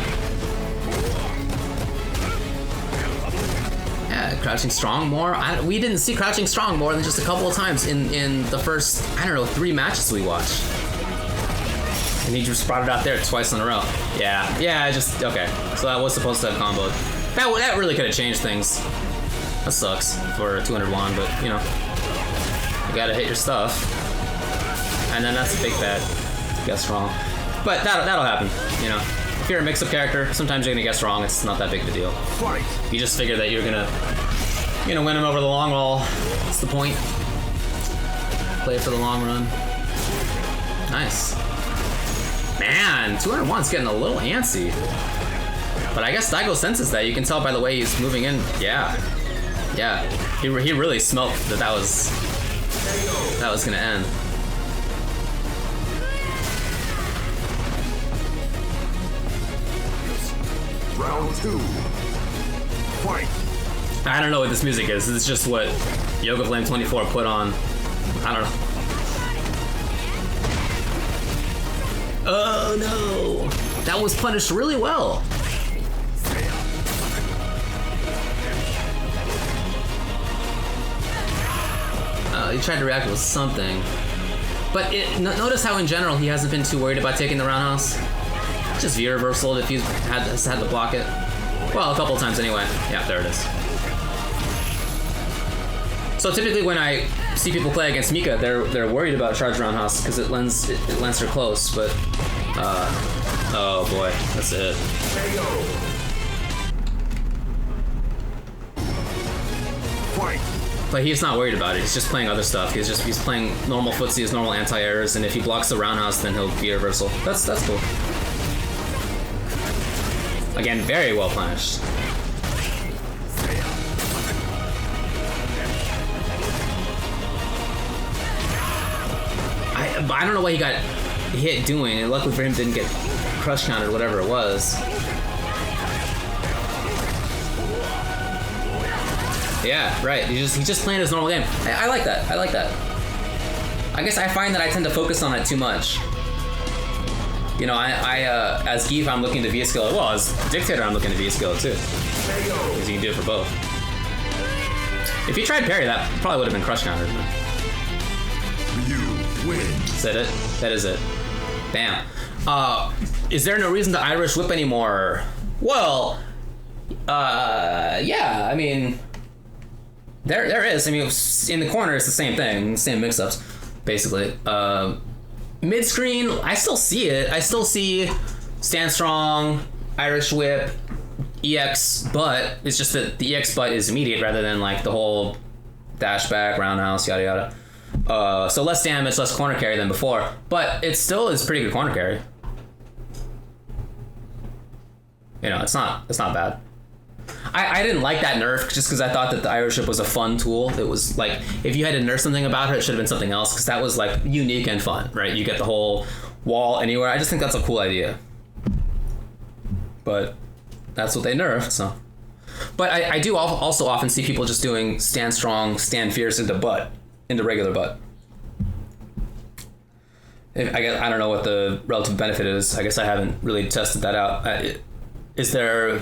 Yeah, crouching strong more. We didn't see crouching strong more than just a couple of times in the first, I don't know, 3 matches we watched. And he just brought it out there twice in a row. Yeah, okay. So that was supposed to have comboed. That really could have changed things. That sucks for 201, but you know, you gotta hit your stuff. And then that's a big bet. Guess wrong. But that'll happen, you know. If you're a mix-up character, sometimes you're gonna guess wrong. It's not that big of a deal. You just figure that you're gonna win him over the long haul. That's the point. Play for the long run. Nice. Man, 201's getting a little antsy. But I guess Daigo senses that. You can tell by the way he's moving in. Yeah. He really smelt that was gonna end. Round 2. Fight! I don't know what this music is. This is just what Yoga Flame 24 put on. I don't know. Oh no! That was punished really well. He tried to react with something. But notice how in general he hasn't been too worried about taking the roundhouse. Just V-reversal if he's had to block it. Well, a couple times anyway. Yeah, there it is. So typically when I see people play against Mika, they're worried about charge roundhouse because it lends her close, but oh boy, that's it. Daigo! Fight! But he's not worried about it. He's just playing other stuff. He's playing normal footsies, normal anti-airs, and if he blocks the roundhouse, then he'll be reversal. That's cool. Again, very well punished. I don't know what he got hit doing, and luckily for him, didn't get crush countered, whatever it was. Yeah, right. He's just playing his normal game. I like that. I like that. I guess I find that I tend to focus on it too much. You know, I as Geef, I'm looking to V-skill. Well, as Dictator, I'm looking to V-skill too. Because you can do it for both. If he tried parry, that probably would have been crush countered. You win. Is that it? That is it. Bam. Is there no reason to Irish whip anymore? Well, yeah. I mean, there is. I mean, in the corner, it's the same thing, same mix-ups, basically. Mid-screen, I still see it. I still see stand strong, Irish whip, EX butt. It's just that the EX butt is immediate rather than like the whole dash back, roundhouse, yada yada. So less damage, less corner carry than before, but it still is pretty good corner carry. You know, it's not bad. I didn't like that nerf just because I thought that the Irish whip was a fun tool. It was like, if you had to nerf something about it should have been something else, because that was like unique and fun, right? You get the whole wall anywhere. I just think that's a cool idea. But that's what they nerfed, so. But I do also often see people just doing stand strong, stand fierce into regular butt. I don't know what the relative benefit is. I guess I haven't really tested that out. Is there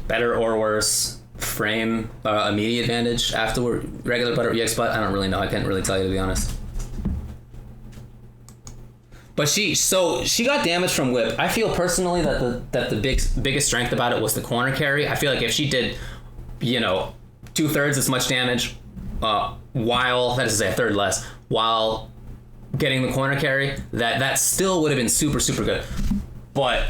better or worse frame immediate advantage after regular butt or EX butt? I don't really know. I can't really tell you, to be honest. But she got damage from whip. I feel personally that the biggest strength about it was the corner carry. I feel like if she did, 2/3 as much damage, while, that is to say, a third less, while getting the corner carry, that still would have been super, super good. But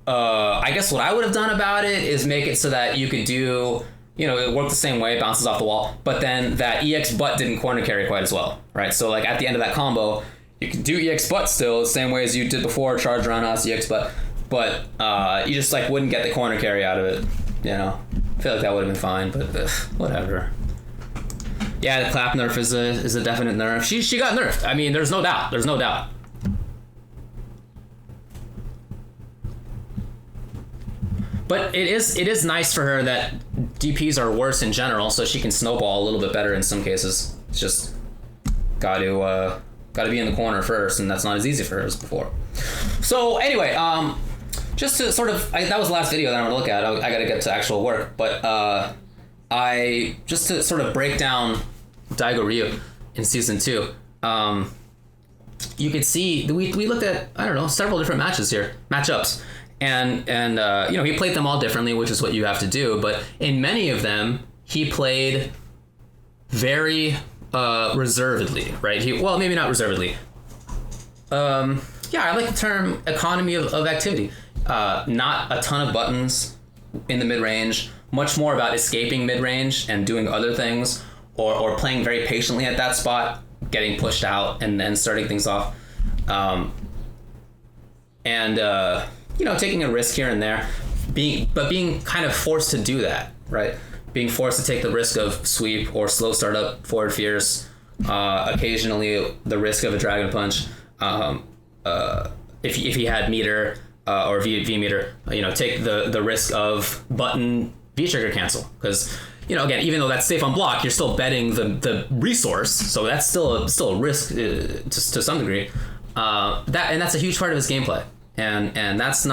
I guess what I would have done about it is make it so that you could do, it worked the same way, bounces off the wall, but then that EX butt didn't corner carry quite as well, right? So like at the end of that combo, you can do EX butt still the same way as you did before, charge roundhouse, EX butt, but you just like wouldn't get the corner carry out of it, I feel like that would have been fine, but whatever. Yeah, the clap nerf is a definite nerf. She got nerfed. I mean, there's no doubt. But it is nice for her that DPs are worse in general, so she can snowball a little bit better in some cases. It's just got to be in the corner first, and that's not as easy for her as before. So anyway, just to sort of, that was the last video that I'm gonna look at. I got to get to actual work, but I just to sort of break down Daigo Ryu in season 2. You could see we looked at, I don't know, several different matchups. And he played them all differently, which is what you have to do. But in many of them, he played very reservedly, right? Maybe not reservedly. I like the term economy of activity. Not a ton of buttons in the mid-range. Much more about escaping mid-range and doing other things, or playing very patiently at that spot, getting pushed out, and then starting things off. Taking a risk here and there, being kind of forced to do that, right? Being forced to take the risk of sweep or slow startup, forward fierce, occasionally the risk of a dragon punch. If he had meter or V meter, take the risk of button V-trigger cancel, because again, even though that's safe on block, you're still betting the resource, so that's still a risk to some degree. That's a huge part of his gameplay, and that's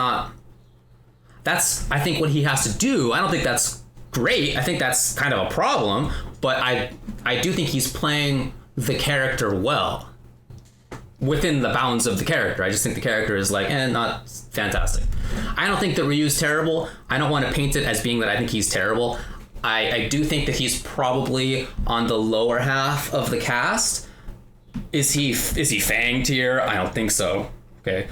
I think what he has to do. I don't think that's great. I think that's kind of a problem, but I do think he's playing the character well within the bounds of the character. I just think the character is not fantastic. I don't think that Ryu's terrible. I don't want to paint it as being that I think he's terrible. I do think that he's probably on the lower half of the cast. Is he Fang tier? I don't think so. Okay.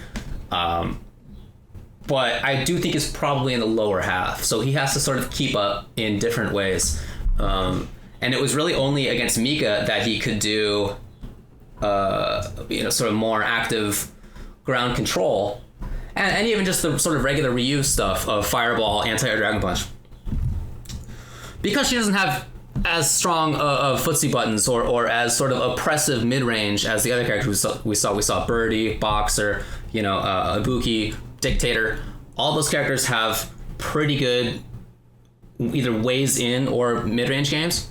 But I do think he's probably in the lower half. So he has to sort of keep up in different ways. And it was really only against Mika that he could do sort of more active ground control. And even just the sort of regular Ryu stuff of Fireball, Anti-Air Dragon Punch. Because she doesn't have as strong of footsie buttons or as sort of oppressive mid-range as the other characters we saw Birdie, Boxer, Ibuki, Dictator. All those characters have pretty good either ways in or mid-range games.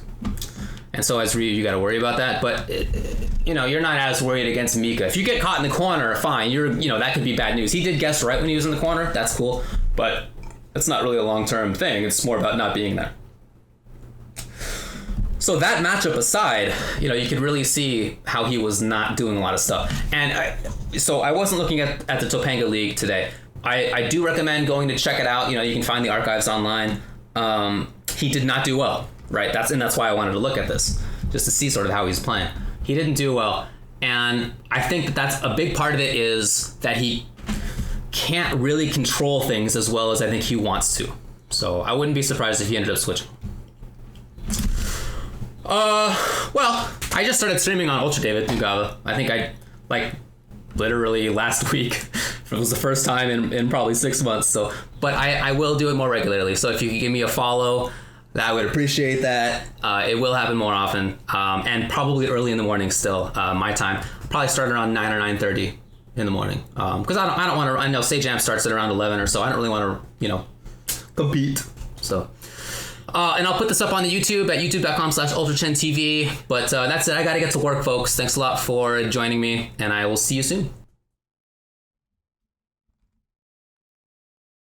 And so as Ryu, you got to worry about that. But, you're not as worried against Mika. If you get caught in the corner, fine. That could be bad news. He did guess right when he was in the corner. That's cool. But it's not really a long-term thing. It's more about not being there. So that matchup aside, you could really see how he was not doing a lot of stuff. And I wasn't looking at the Topanga League today. I do recommend going to check it out. You can find the archives online. He did not do well, right? That's why I wanted to look at this, just to see sort of how he's playing. He didn't do well. And I think that's a big part of it is that he can't really control things as well as I think he wants to. So I wouldn't be surprised if he ended up switching. Well, I just started streaming on Ultra David Mugava. I think literally last week. It was the first time in probably 6 months. So, but I will do it more regularly. So if you could give me a follow, I would appreciate that. It will happen more often, and probably early in the morning still, my time. Probably start around 9 or 9:30 in the morning. Because I don't want to. I know Jam starts at around 11 or so. I don't really want to, compete. So. And I'll put this up on the YouTube at youtube.com/UltraChenTV. But that's it. I got to get to work, folks. Thanks a lot for joining me, and I will see you soon.